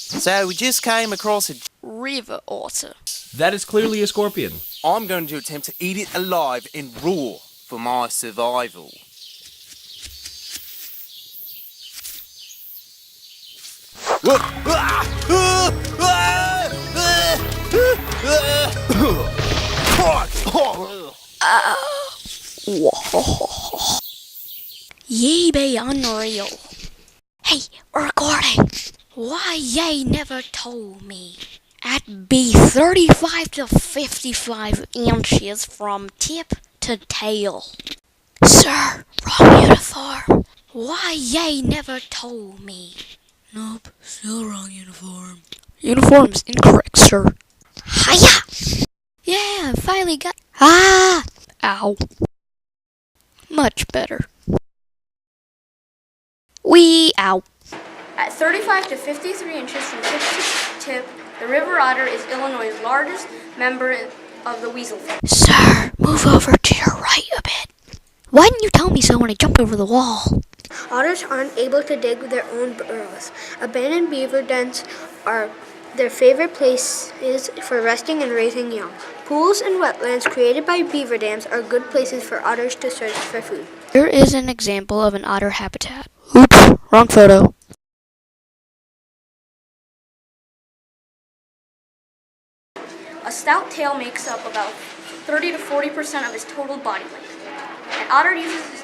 So we just came across a... River otter. That is clearly a scorpion. I'm going to attempt to eat it alive and raw for my survival. Ye be unreal. Hey, we're recording. Why ye never told me? I'd be 35 to 55 inches from tip to tail. Sir, wrong uniform. Why ye never told me? Nope, still wrong uniform. Uniform's incorrect, sir. Hiya! Yeah, finally got... Ah! Ow. Much better. Ow. At 35 to 53 inches from tip to tip, the river otter is Illinois' largest member of the weasel family. Sir, move over to your right a bit. Why didn't you tell me so when I jumped over the wall? Otters aren't able to dig their own burrows. Abandoned beaver dens are their favorite places for resting and raising young. Pools and wetlands created by beaver dams are good places for otters to search for food. Here is an example of an otter habitat. Oops, wrong photo. A stout tail makes up about 30 to 40% of its total body weight. An otter uses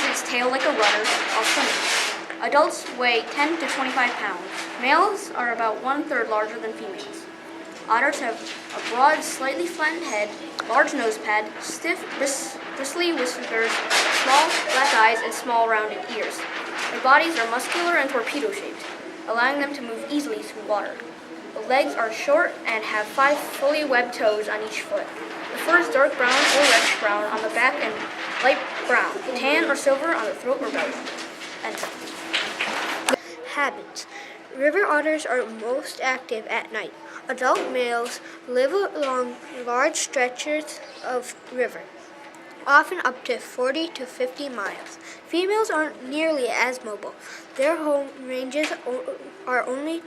its tail like a rudder while swimming. Adults weigh 10 to 25 pounds. Males are about 1/3 larger than females. Otters have a broad, slightly flattened head, large nose pad, stiff, bristly whiskers, small black eyes, and small rounded ears. Their bodies are muscular and torpedo-shaped, allowing them to move easily through water. The legs are short and have 5 fully webbed toes on each foot. The fur is dark brown or reddish brown on the back and light brown, tan or silver on the throat or belly. Habits. River otters are most active at night. Adult males live along large stretches of river, often up to 40 to 50 miles. Females aren't nearly as mobile. Their home ranges are only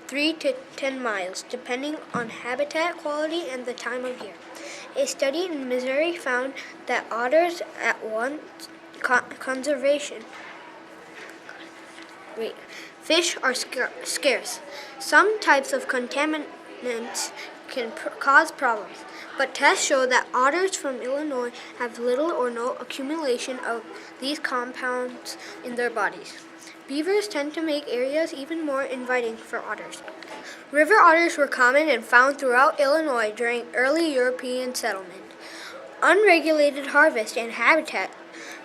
3 to 10 miles, depending on habitat quality and the time of year. A study in Missouri found that otters at one conservation fish are scarce. Some types of contaminants can cause problems, but tests show that otters from Illinois have little or no accumulation of these compounds in their bodies. Beavers tend to make areas even more inviting for otters. River otters were common and found throughout Illinois during early European settlement. Unregulated harvest and habitat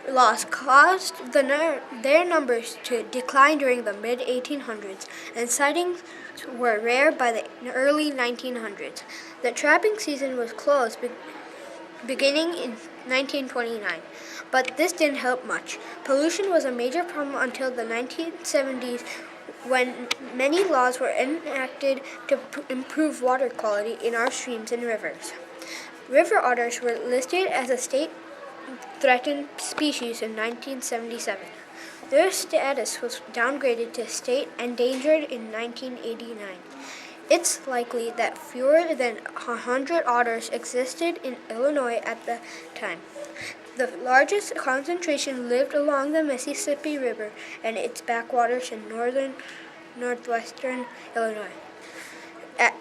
loss caused their numbers to decline during the mid-1800s, and sightings were rare by the early 1900s. The trapping season was closed beginning in 1929, but this didn't help much. Pollution was a major problem until the 1970s, when many laws were enacted to improve water quality in our streams and rivers. River otters were listed as a state threatened species in 1977. Their status was downgraded to state endangered in 1989. It's likely that fewer than 100 otters existed in Illinois at the time. The largest concentration lived along the Mississippi River and its backwaters in northwestern Illinois.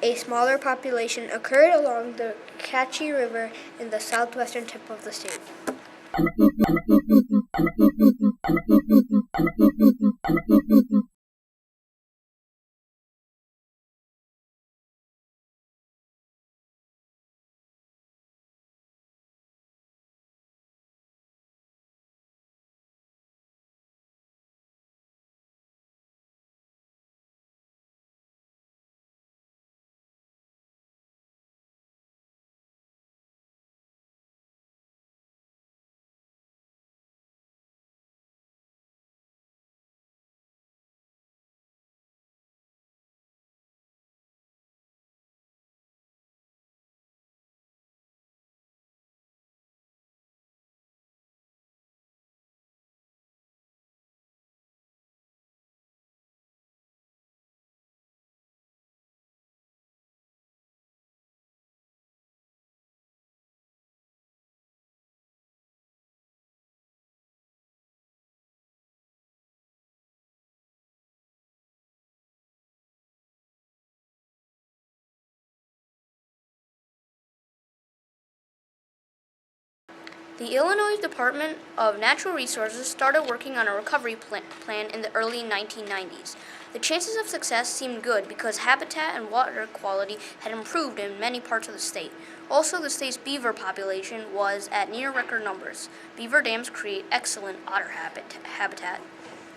A smaller population occurred along the Catchy River in the southwestern tip of the state. The Illinois Department of Natural Resources started working on a recovery plan in the early 1990s. The chances of success seemed good because habitat and water quality had improved in many parts of the state. Also, the state's beaver population was at near record numbers. Beaver dams create excellent otter habitat,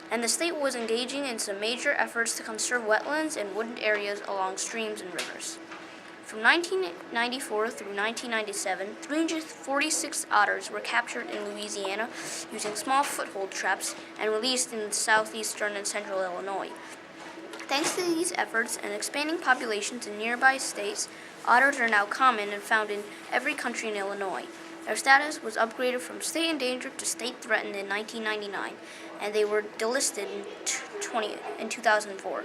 and the state was engaging in some major efforts to conserve wetlands and wooded areas along streams and rivers. From 1994 through 1997, 346 otters were captured in Louisiana using small foothold traps and released in southeastern and central Illinois. Thanks to these efforts and expanding populations in nearby states, otters are now common and found in every country in Illinois. Their status was upgraded from state endangered to state threatened in 1999, and they were delisted in 2004.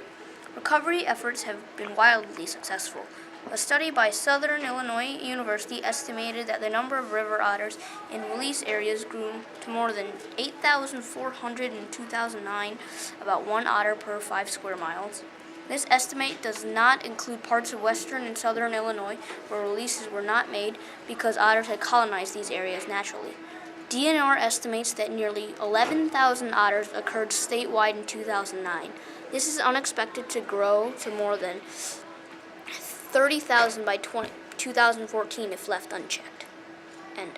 Recovery efforts have been wildly successful. A study by Southern Illinois University estimated that the number of river otters in release areas grew to more than 8,400 in 2009, about 1 otter per 5 square miles. This estimate does not include parts of western and southern Illinois where releases were not made because otters had colonized these areas naturally. DNR estimates that nearly 11,000 otters occurred statewide in 2009. This is unexpected to grow to more than 30,000 by 2014 if left unchecked. End.